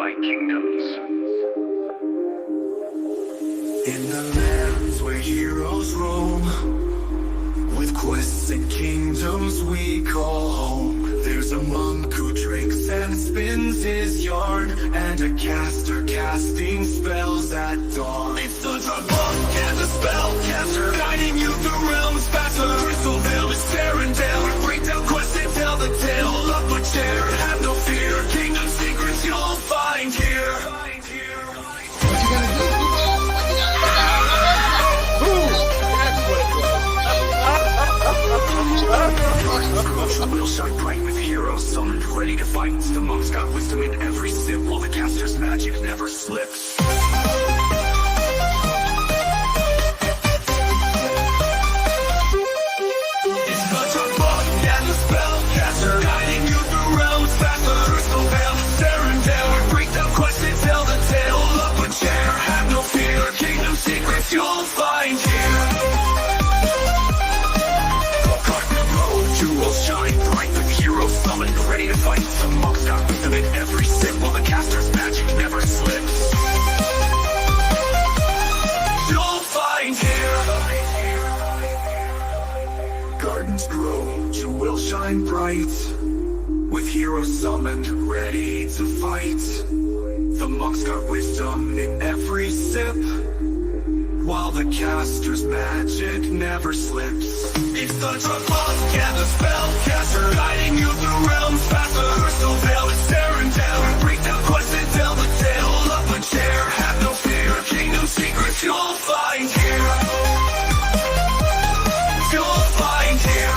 DefiKingdoms. In the lands where heroes roam, with quests and kingdoms we call home, there's a monk who drinks and spins his yarn, and a caster casting spells at dawn. It's the drug monk and the spellcaster, guiding you through realms past the crystal veil is tearing down. Break down quests and tell the tale. Pull up a chair, have no fear. Kingdom secrets you'll find here. What you gonna do, people? What you gonna Promotion will shine bright with heroes summoned, ready to fight. The monk's got wisdom in every sip, while the caster's magic never slips. It's the drug monk and the spellcaster, guiding you through realms past the crystal veil, staring down. Break down quests and tell the tale. Pull up a chair, have no fear. Kingdom secrets you'll find here. Jewels shine bright with heroes summoned, ready to fight. The monk's got wisdom in every sip, while the caster's magic never slips. You'll find here. Gardens grow, jewels shine bright, with heroes summoned, ready to fight. The monk's got wisdom in every sip, while the caster's magic never slips. It's the drug monk and the spellcaster, guiding you through realms past the crystal veil is staring down. Break down quests and tell the tale. Pull up a chair, have no fear. Kingdom secrets you'll find here. You'll find here.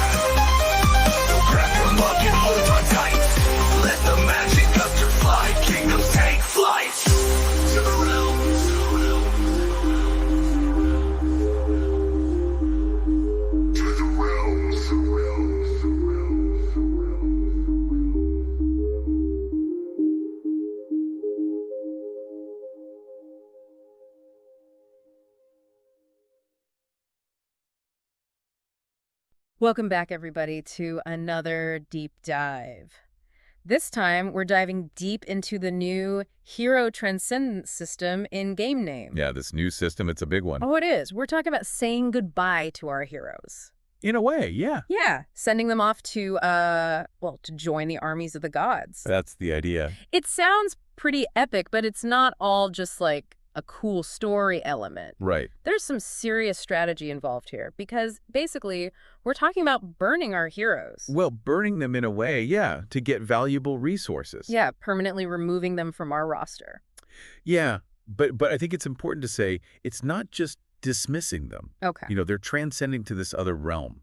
So grab your mug and hold on tight. Let the magic guster fly. Kingdoms take flight. To the realms. Welcome back, everybody, to another deep dive. This time, we're diving deep into the new Hero Transcendence system in Game Name. Yeah, this new system, it's a big one. Oh, it is. We're talking about saying goodbye to our heroes. In a way, yeah. Yeah, sending them off to, to join the armies of the gods. That's the idea. It sounds pretty epic, but it's not all just like a cool story element. Right. There's some serious strategy involved here because basically we're talking about burning our heroes. Well, burning them in a way, yeah, to get valuable resources. Yeah, permanently removing them from our roster. Yeah, but I think it's important to say it's not just dismissing them. Okay. You know, they're transcending to this other realm.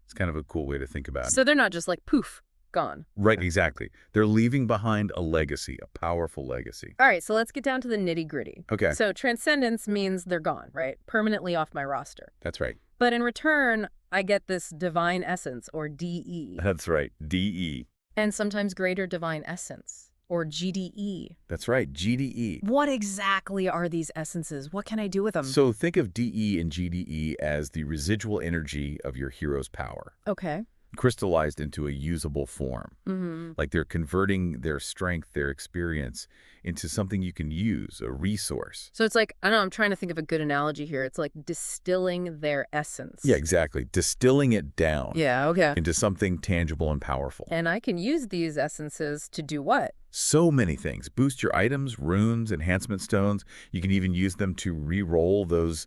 It's kind of a cool way to think about it. So they're not just like, poof, gone. Right, exactly. They're leaving behind a legacy, a powerful legacy. All right, so let's get down to the nitty-gritty. Okay. So transcendence means they're gone, right? Permanently off my roster. That's right. But in return, I get this divine essence, or DE. That's right, DE. And sometimes greater divine essence, or GDE. That's right, GDE. What exactly are these essences? What can I do with them? So think of DE and GDE as the residual energy of your hero's power. Okay. Crystallized into a usable form. Mm-hmm. Like they're converting their strength, their experience into something you can use, a resource. So it's like, I don't know, I'm trying to think of a good analogy here. It's like distilling their essence. Yeah, exactly. Distilling it down Yeah, okay. into something tangible and powerful. And I can use these essences to do what? So many things. Boost your items, runes, enhancement stones. You can even use them to re-roll those,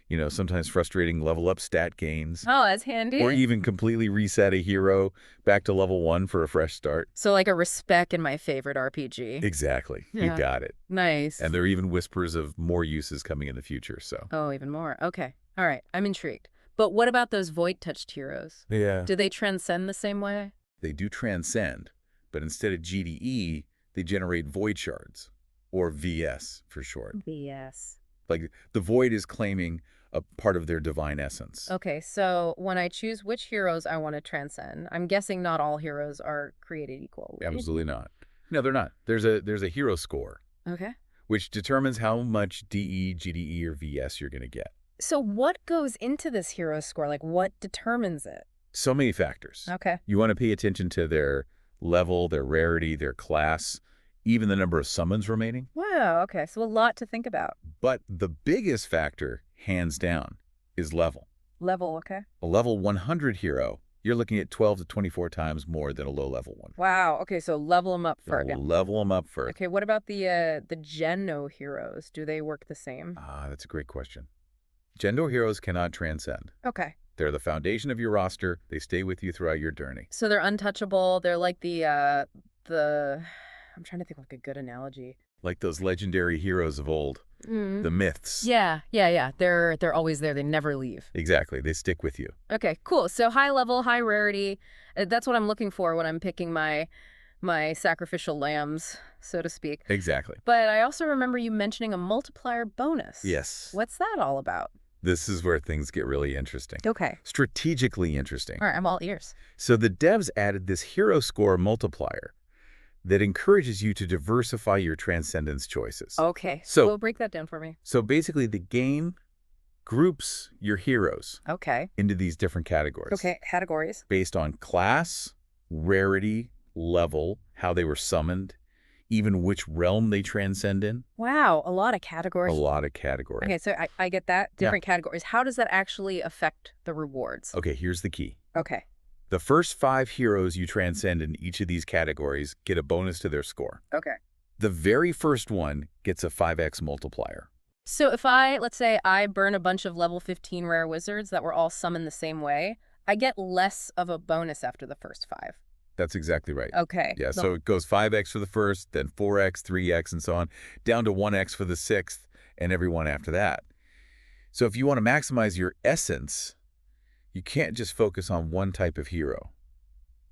you know, sometimes frustrating level up stat gains. Oh, that's handy. Or even completely reset a hero back to level 1 for a fresh start. So like a respec in my favorite RPG. Exactly. Yeah. You got it. Nice. And there are even whispers of more uses coming in the future, so. Oh, even more. Okay. All right. I'm intrigued. But what about those void-touched heroes? Yeah. Do they transcend the same way? They do transcend, but instead of GDE, they generate void shards, or VS for short. BS. Like the void is claiming a part of their divine essence. Okay, so when I choose which heroes I want to transcend, I'm guessing not all heroes are created equal. Right? Absolutely not. No, they're not. There's a hero score, Okay. which determines how much DE, GDE, or VS you're going to get. So what goes into this hero score? Like what determines it? So many factors. Okay. You want to pay attention to their level, their rarity, their class, even the number of summons remaining. Wow, okay, so a lot to think about. But the biggest factor, hands down, is level. Level, okay. A level 100 hero, you're looking at 12 to 24 times more than a low-level one. Wow, okay, so level them up first. So level them up first. Okay, what about the Geno heroes? Do they work the same? That's a great question. Gendo heroes cannot transcend. Okay. They're the foundation of your roster. They stay with you throughout your journey. So they're untouchable. They're like the I'm trying to think of like a good analogy. Like those legendary heroes of old, the myths. Yeah. They're always there. They never leave. Exactly. They stick with you. Okay, cool. So high level, high rarity. That's what I'm looking for when I'm picking my sacrificial lambs, so to speak. Exactly. But I also remember you mentioning a multiplier bonus. Yes. What's that all about? This is where things get really interesting. Okay. Strategically interesting. All right, I'm all ears. So the devs added this hero score multiplier that encourages you to diversify your transcendence choices. Okay. So break that down for me. So basically the game groups your heroes Okay. into these different categories. Okay, categories. Based on class, rarity, level, how they were summoned, even which realm they transcend in. Wow, a lot of categories. A lot of categories. Okay, so I get that. Different categories. How does that actually affect the rewards? Okay, here's the key. Okay. The first 5 heroes you transcend in each of these categories get a bonus to their score. Okay. The very first one gets a 5x multiplier. So if let's say I burn a bunch of level 15 rare wizards that were all summoned the same way, I get less of a bonus after the first 5. That's exactly right. Okay. Yeah, so it goes 5x for the first, then 4x, 3x, and so on, down to 1x for the 6th, and every one after that. So if you want to maximize your essence, you can't just focus on one type of hero.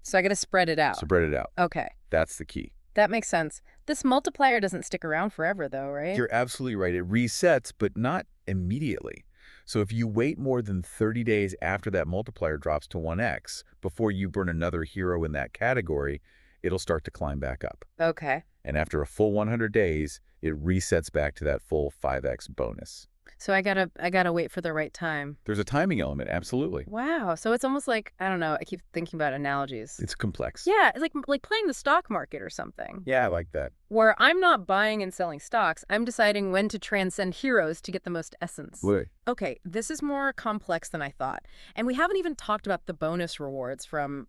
So I got to spread it out. Spread it out. Okay. That's the key. That makes sense. This multiplier doesn't stick around forever, though, right? You're absolutely right. It resets, but not immediately. So if you wait more than 30 days after that multiplier drops to 1x, before you burn another hero in that category, it'll start to climb back up. Okay. And after a full 100 days, it resets back to that full 5x bonus. So I gotta wait for the right time. There's a timing element, absolutely. Wow. So it's almost like, I don't know, I keep thinking about analogies. It's complex. Yeah, it's like playing the stock market or something. Yeah, I like that. Where I'm not buying and selling stocks, I'm deciding when to transcend heroes to get the most essence. Wait. Okay, this is more complex than I thought. And we haven't even talked about the bonus rewards from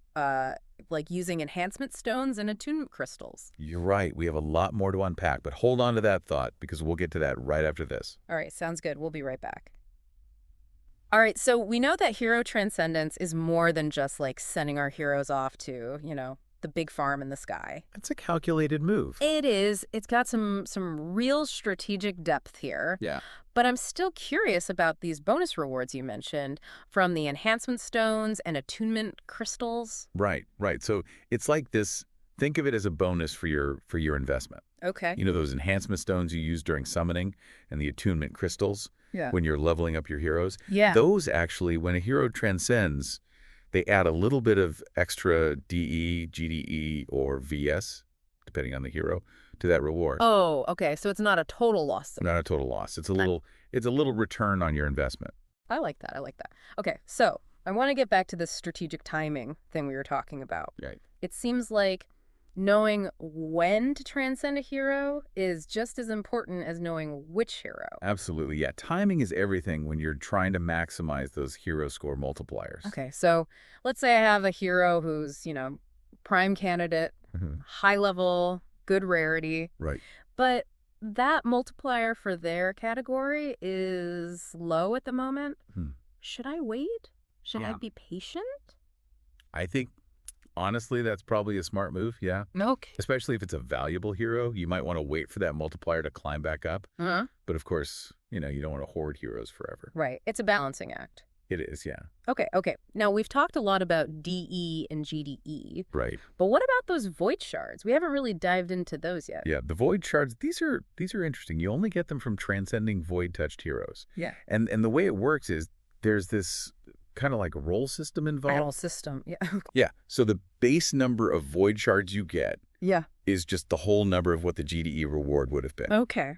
like using enhancement stones and attunement crystals. You're right. We have a lot more to unpack, but hold on to that thought because we'll get to that right after this. All right, sounds good. We'll be right back. All right, so we know that hero transcendence is more than just like sending our heroes off to, the big farm in the sky. It's a calculated move. It is. It's got some real strategic depth here. Yeah. But I'm still curious about these bonus rewards you mentioned from the enhancement stones and attunement crystals. Right. So it's like this. Think of it as a bonus for your investment. Okay. You know those enhancement stones you use during summoning and the attunement crystals when you're leveling up your heroes? Yeah. Those actually, when a hero transcends, they add a little bit of extra DE, GDE, or VS, depending on the hero, to that reward. Oh, okay. So it's not a total loss. Not a total loss. It's a little return on your investment. I like that. Okay, so I want to get back to this strategic timing thing we were talking about. Right. It seems like knowing when to transcend a hero is just as important as knowing which hero. Absolutely. Yeah. Timing is everything when you're trying to maximize those hero score multipliers. Okay, so let's say I have a hero who's, prime candidate, high level, good rarity. Right. But that multiplier for their category is low at the moment. Should I wait? Should I be patient? I think, honestly, that's probably a smart move, yeah. Okay. Especially if it's a valuable hero. You might want to wait for that multiplier to climb back up. But of course, you don't want to hoard heroes forever. Right. It's a balancing act. It is, yeah. Okay. Now, we've talked a lot about DE and GDE. Right. But what about those void shards? We haven't really dived into those yet. Yeah, the void shards, these are interesting. You only get them from transcending void-touched heroes. Yeah. And the way it works is there's this kind of like a roll system involved. Battle system, yeah. Yeah, so the base number of void shards you get is just the whole number of what the GDE reward would have been. Okay.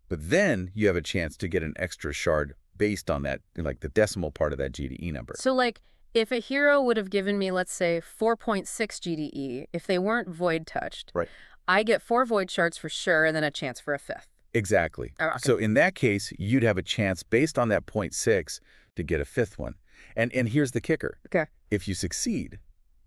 But then you have a chance to get an extra shard based on that, like the decimal part of that GDE number. So, like, if a hero would have given me, let's say, 4.6 GDE, if they weren't void touched, right, I get 4 void shards for sure, and then a chance for a 5th. Exactly. Oh, okay. So in that case, you'd have a chance based on that 0.6 to get a 5th one. And here's the kicker. Okay. If you succeed,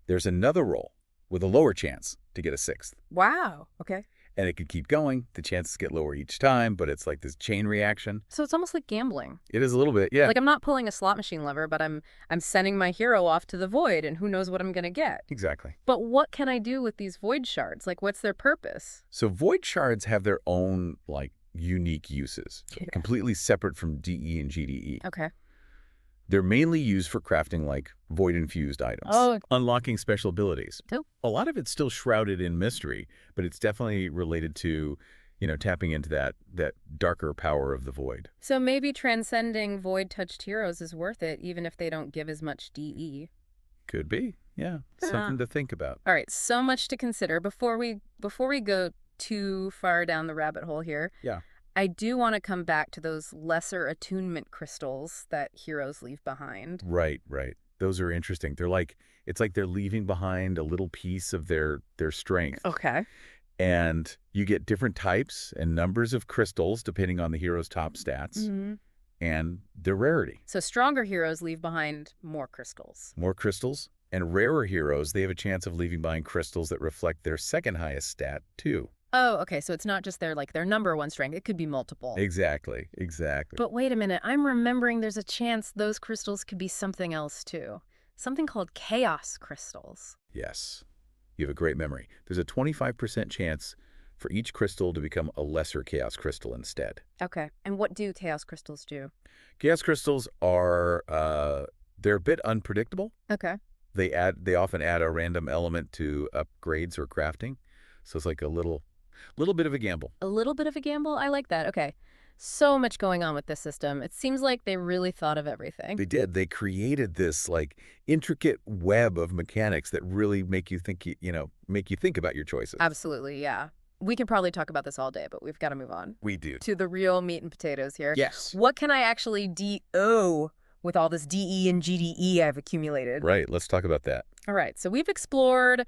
there's another roll with a lower chance to get a 6th. Wow. Okay. And it could keep going. The chances get lower each time, but it's like this chain reaction. So it's almost like gambling. It is a little bit, yeah. Like I'm not pulling a slot machine lever, but I'm sending my hero off to the void, and who knows what I'm going to get. Exactly. But what can I do with these void shards? Like, what's their purpose? So void shards have their own, like, unique uses, Yeah. completely separate from DE and GDE. Okay. They're mainly used for crafting, like, void-infused items. Oh. Unlocking special abilities. Cool. A lot of it's still shrouded in mystery, but it's definitely related to, tapping into that darker power of the void. So maybe transcending void-touched heroes is worth it, even if they don't give as much DE. Could be, yeah. Something to think about. All right, so much to consider. Before we go too far down the rabbit hole here, Yeah. I do want to come back to those lesser attunement crystals that heroes leave behind. Right. Those are interesting. It's like they're leaving behind a little piece of their strength. Okay. And you get different types and numbers of crystals depending on the hero's top stats Mm-hmm. and their rarity. So stronger heroes leave behind more crystals. More crystals, and rarer heroes, they have a chance of leaving behind crystals that reflect their second highest stat, too. Oh, okay, so it's not just their number 1 strength. It could be multiple. Exactly. But wait a minute. I'm remembering there's a chance those crystals could be something else, too. Something called chaos crystals. Yes. You have a great memory. There's a 25% chance for each crystal to become a lesser chaos crystal instead. Okay. And what do chaos crystals do? Chaos crystals are, they're a bit unpredictable. Okay. They often add a random element to upgrades or crafting. So it's like a little bit of a gamble. A little bit of a gamble? I like that. Okay. So much going on with this system. It seems like they really thought of everything. They did. They created this like intricate web of mechanics that really make you think, make you think about your choices. Absolutely, yeah. We could probably talk about this all day, but we've got to move on. We do. To the real meat and potatoes here. Yes. What can I actually DO with all this DE and GDE I've accumulated? Right. Let's talk about that. All right. So we've explored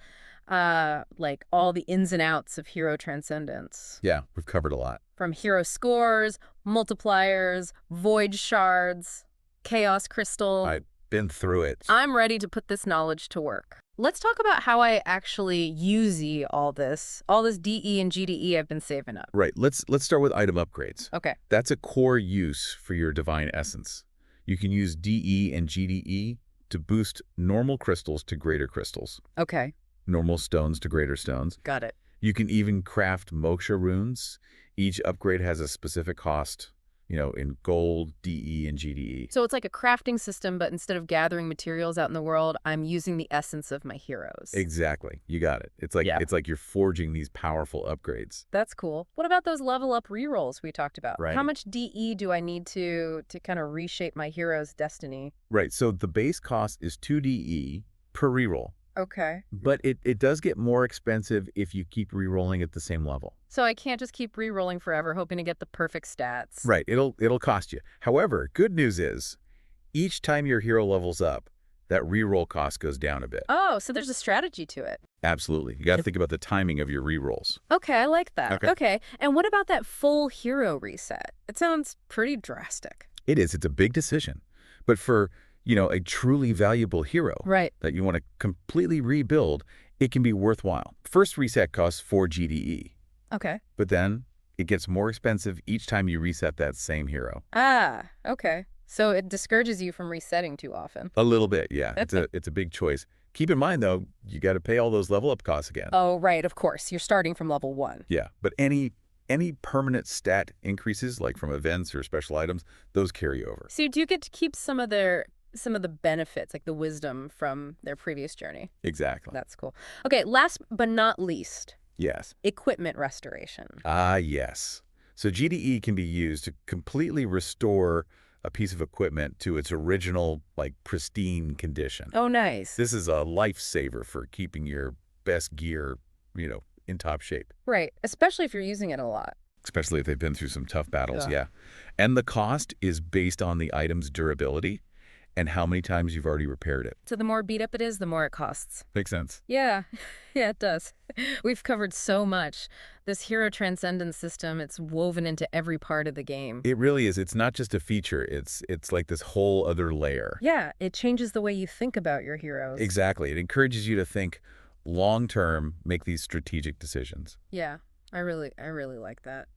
all the ins and outs of hero transcendence. Yeah, we've covered a lot. From hero scores, multipliers, void shards, chaos crystal. I've been through it. I'm ready to put this knowledge to work. Let's talk about how I actually use all this DE and GDE I've been saving up. Right. Let's start with item upgrades. Okay. That's a core use for your divine essence. You can use DE and GDE to boost normal crystals to greater crystals. Okay. Normal stones to greater stones. Got it. You can even craft moksha runes. Each upgrade has a specific cost, in gold, DE, and GDE. So it's like a crafting system, but instead of gathering materials out in the world, I'm using the essence of my heroes. Exactly. You got it. It's like you're forging these powerful upgrades. That's cool. What about those level up rerolls we talked about? Right. How much DE do I need to kind of reshape my hero's destiny? Right. So the base cost is 2 DE per reroll. Okay. But it does get more expensive if you keep rerolling at the same level. So I can't just keep rerolling forever, hoping to get the perfect stats. Right. It'll cost you. However, good news is, each time your hero levels up, that reroll cost goes down a bit. Oh, so there's a strategy to it. Absolutely. You got to think about the timing of your rerolls. Okay, I like that. Okay. And what about that full hero reset? It sounds pretty drastic. It is. It's a big decision. But for, a truly valuable hero Right. that you want to completely rebuild, it can be worthwhile. First reset costs 4 GDE. Okay. But then it gets more expensive each time you reset that same hero. Ah, okay. So it discourages you from resetting too often. A little bit, yeah. It's a big choice. Keep in mind, though, you got to pay all those level up costs again. Oh, right, of course. You're starting from level 1. Yeah, but any permanent stat increases, like from events or special items, those carry over. So you do get to keep some of the benefits, like the wisdom from their previous journey. Exactly. That's cool. Okay, last but not least, Yes. equipment restoration. Ah, yes. So GDE can be used to completely restore a piece of equipment to its original, pristine condition. Oh, nice. This is a lifesaver for keeping your best gear, in top shape. Right, especially if you're using it a lot. Especially if they've been through some tough battles, Yeah. yeah. And the cost is based on the item's durability and how many times you've already repaired it. So the more beat up it is, the more it costs. Makes sense. Yeah, yeah, it does. We've covered so much. This hero transcendence system, it's woven into every part of the game. It really is. It's not just a feature. It's like this whole other layer. Yeah, it changes the way you think about your heroes. Exactly. It encourages you to think long-term, make these strategic decisions. Yeah, I really like that.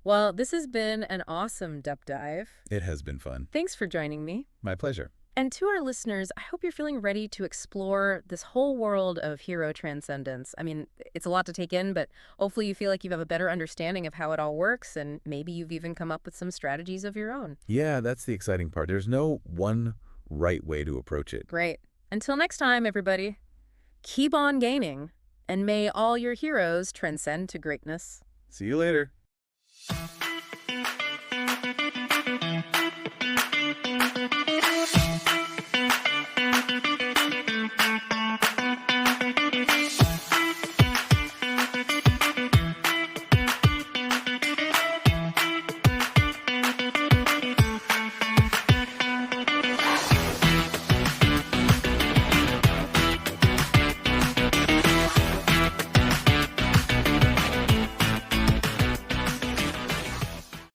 Well, this has been an awesome Deep Dive. It has been fun. Thanks for joining me. My pleasure. And to our listeners, I hope you're feeling ready to explore this whole world of hero transcendence. I mean, it's a lot to take in, but hopefully you feel like you have a better understanding of how it all works, and maybe you've even come up with some strategies of your own. Yeah, that's the exciting part. There's no one right way to approach it. Great. Until next time, everybody, keep on gaining, and may all your heroes transcend to greatness. See you later.